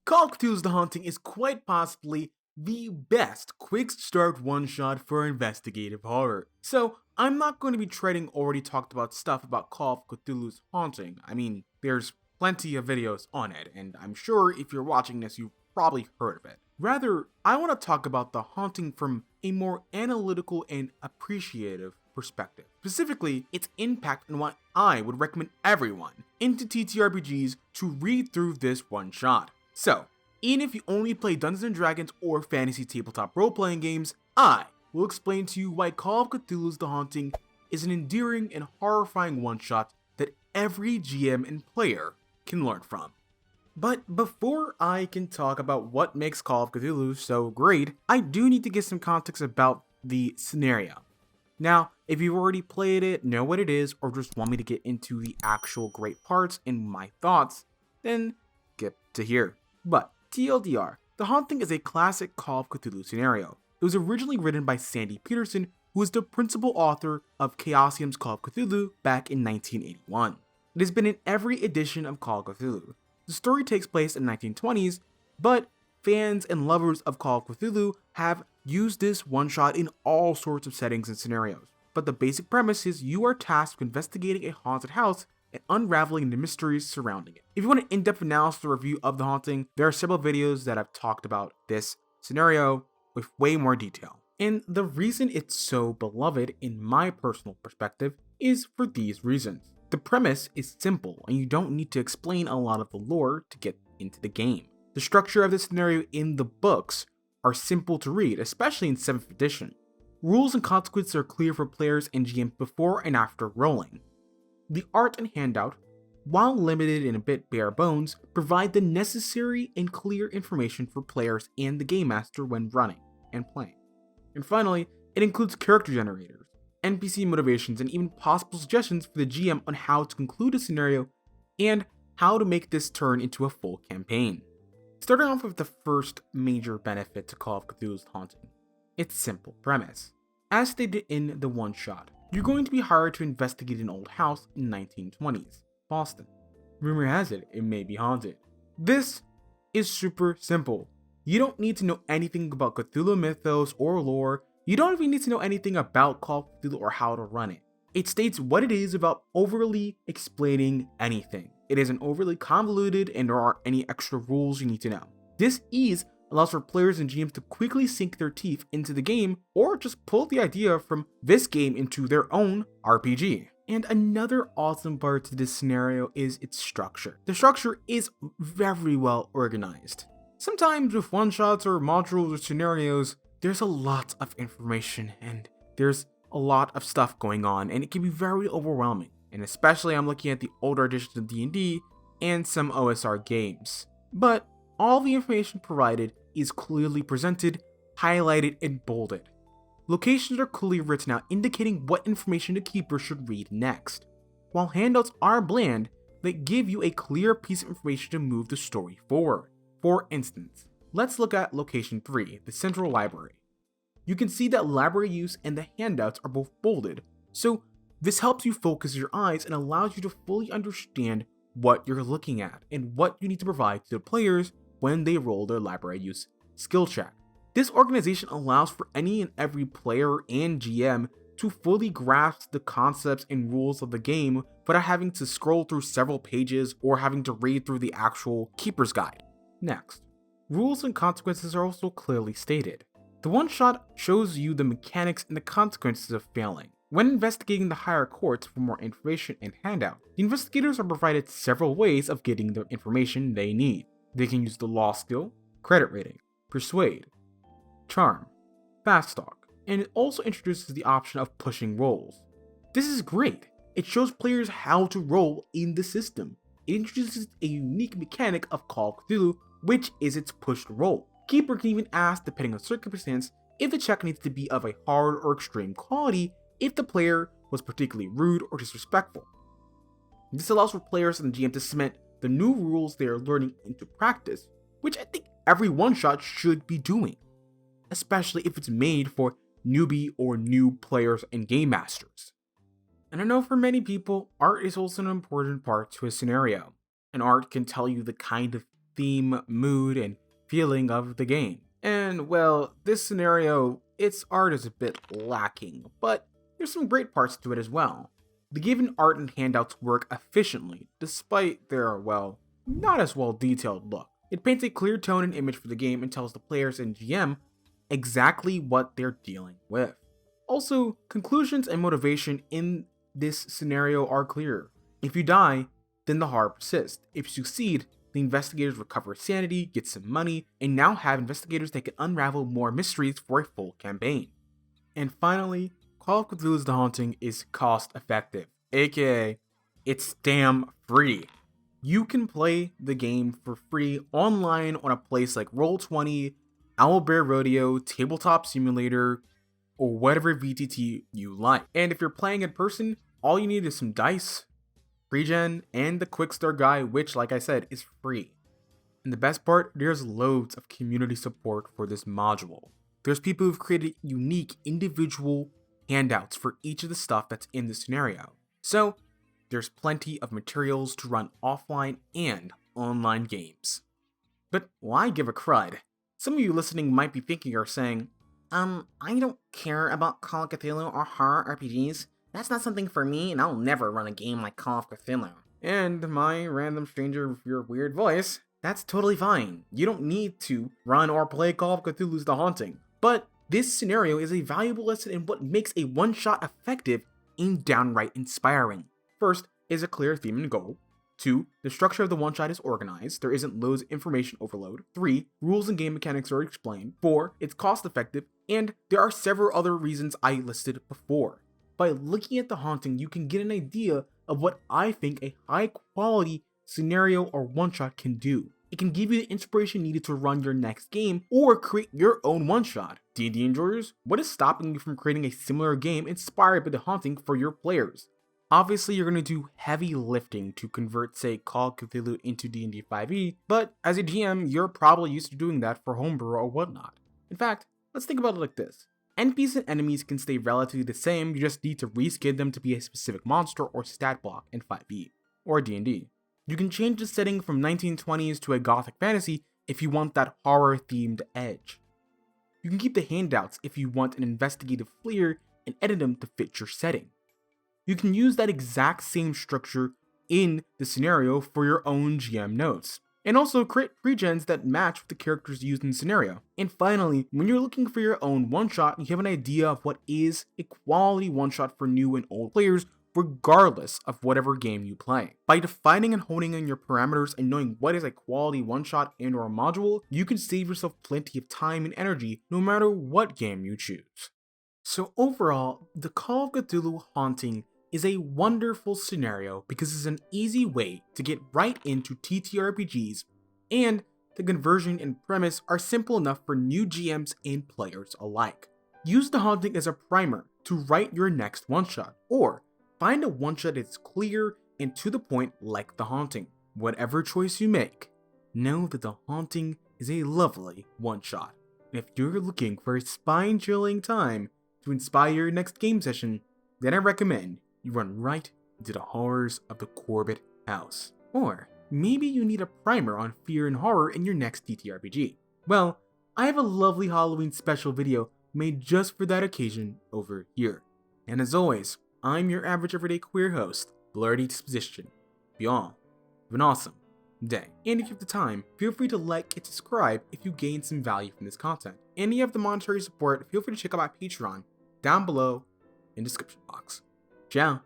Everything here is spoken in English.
Call of Cthulhu's The Haunting is quite possibly the best quick start one-shot for investigative horror. So, I'm not going to be treading already talked about stuff about Call of Cthulhu's Haunting. I mean, there's plenty of videos on it, and I'm sure if you're watching this, you've probably heard of it. Rather, I want to talk about The Haunting from a more analytical and appreciative perspective. Specifically, its impact and why I would recommend everyone into TTRPGs to read through this one shot. So, even if you only play Dungeons & Dragons or fantasy tabletop role-playing games, I will explain to you why Call of Cthulhu's The Haunting is an endearing and horrifying one-shot that every GM and player can learn from. But before I can talk about what makes Call of Cthulhu so great, I do need to give some context about the scenario. Now, if you've already played it, know what it is, or just want me to get into the actual great parts and my thoughts, then skip to here. But TLDR, The Haunting is a classic Call of Cthulhu scenario. It was originally written by Sandy Peterson, who is the principal author of Chaosium's Call of Cthulhu back in 1981. It has been in every edition of Call of Cthulhu. The story takes place in the 1920s, but fans and lovers of Call of Cthulhu have used this one-shot in all sorts of settings and scenarios. But the basic premise is you are tasked with investigating a haunted house and unraveling the mysteries surrounding it. If you want an in-depth analysis or review of The Haunting, there are several videos that have talked about this scenario with way more detail. And the reason it's so beloved, in my personal perspective, is for these reasons. The premise is simple, and you don't need to explain a lot of the lore to get into the game. The structure of the scenario in the books are simple to read, especially in 7th edition. Rules and consequences are clear for players and GMs before and after rolling. The art and handout, while limited and a bit bare bones, provide the necessary and clear information for players and the game master when running and playing. And finally, it includes character generators, NPC motivations, and even possible suggestions for the GM on how to conclude a scenario and how to make this turn into a full campaign. Starting off with the first major benefit to Call of Cthulhu's Haunting, its simple premise. As stated in the one-shot, you're going to be hired to investigate an old house in 1920s Boston. Rumor has it, it may be haunted. This is super simple. You don't need to know anything about Cthulhu mythos or lore. You don't even need to know anything about Call of Cthulhu or how to run it. It states what it is without overly explaining anything. It isn't overly convoluted and there aren't any extra rules you need to know. This ease allows for players and GMs to quickly sink their teeth into the game or just pull the idea from this game into their own RPG. And another awesome part to this scenario is its structure. The structure is very well organized. Sometimes with one-shots or modules or scenarios, there's a lot of information and there's a lot of stuff going on, and it can be very overwhelming. And especially I'm looking at the older editions of D&D and some OSR games. But all the information provided is clearly presented, highlighted, and bolded. Locations are clearly written out, indicating what information the keeper should read next, while handouts are bland that give you a clear piece of information to move the story forward. For instance, let's look at Location 3, the Central Library. You can see that library use and the handouts are both bolded, so this helps you focus your eyes and allows you to fully understand what you're looking at and what you need to provide to the players when they roll their library use skill check. This organization allows for any and every player and GM to fully grasp the concepts and rules of the game without having to scroll through several pages or having to read through the actual Keeper's Guide. Next, rules and consequences are also clearly stated. The one-shot shows you the mechanics and the consequences of failing. When investigating the higher courts for more information and handout, the investigators are provided several ways of getting the information they need. They can use the law skill, credit rating, persuade, charm, fast talk, and it also introduces the option of pushing rolls. This is great. It shows players how to roll in the system. It introduces a unique mechanic of Call of Cthulhu, which is its pushed roll. Keeper can even ask, depending on circumstance, if the check needs to be of a hard or extreme quality if the player was particularly rude or disrespectful. This allows for players and the GM to cement the new rules they are learning into practice, which I think every one-shot should be doing, especially if it's made for newbie or new players and game masters. And I know for many people, art is also an important part to a scenario. And art can tell you the kind of theme, mood, and feeling of the game. And well, this scenario, its art is a bit lacking, but there's some great parts to it as well. The given art and handouts work efficiently, despite their, well, not as well detailed look. It paints a clear tone and image for the game and tells the players and GM exactly what they're dealing with. Also, conclusions and motivation in this scenario are clear. If you die, then the horror persists. If you succeed, the investigators recover sanity, get some money, and now have investigators that can unravel more mysteries for a full campaign. And finally, Call of Cthulhu's The Haunting is cost effective, aka it's damn free. You can play the game for free online on a place like Roll20, Owlbear Rodeo, Tabletop Simulator, or whatever VTT you like. And if you're playing in person, all you need is some dice, regen, and the quick start guide, which, like I said, is free. And the best part, there's loads of community support for this module. There's people who've created unique individual handouts for each of the stuff that's in the scenario. So there's plenty of materials to run offline and online games. But why give a crud? Some of you listening might be thinking or saying, I don't care about Call of Cthulhu or horror RPGs. That's not something for me, and I'll never run a game like Call of Cthulhu. And my random stranger with your weird voice, that's totally fine. You don't need to run or play Call of Cthulhu's The Haunting. But this scenario is a valuable lesson in what makes a one-shot effective and downright inspiring. First is a clear theme and goal. 2, the structure of the one-shot is organized, there isn't loads of information overload. 3, rules and game mechanics are explained. 4, it's cost-effective, and there are several other reasons I listed before. By looking at The Haunting, you can get an idea of what I think a high-quality scenario or one-shot can do. It can give you the inspiration needed to run your next game or create your own one-shot. D&D enjoyers, what is stopping you from creating a similar game inspired by The Haunting for your players? Obviously, you're going to do heavy lifting to convert, say, Call of Cthulhu into D&D 5e, but as a GM, you're probably used to doing that for homebrew or whatnot. In fact, let's think about it like this. NPCs and enemies can stay relatively the same, you just need to reskin them to be a specific monster or stat block in 5e, or D&D. You can change the setting from 1920s to a gothic fantasy if you want that horror-themed edge. You can keep the handouts if you want an investigative flair and edit them to fit your setting. You can use that exact same structure in the scenario for your own GM notes, and also create pregens that match with the characters used in the scenario. And finally, when you're looking for your own one-shot, you have an idea of what is a quality one-shot for new and old players, regardless of whatever game you play. By defining and honing in your parameters and knowing what is a quality one-shot and or module, you can save yourself plenty of time and energy no matter what game you choose. So overall, the Call of Cthulhu Haunting is a wonderful scenario because it's an easy way to get right into TTRPGs, and the conversion and premise are simple enough for new GMs and players alike. Use The Haunting as a primer to write your next one-shot, or find a one-shot that's clear and to the point like The Haunting. Whatever choice you make, know that The Haunting is a lovely one-shot. And if you're looking for a spine-chilling time to inspire your next game session, then I recommend you run right into the horrors of the Corbett house. Or maybe you need a primer on fear and horror in your next TTRPG. Well, I have a lovely Halloween special video made just for that occasion over here. And as always, I'm your average everyday queer host, Blurry Disposition. Be all have an awesome day. And if you have the time, feel free to like and subscribe if you gain some value from this content. And if you have the monetary support, feel free to check out my Patreon down below in the description box. Ciao.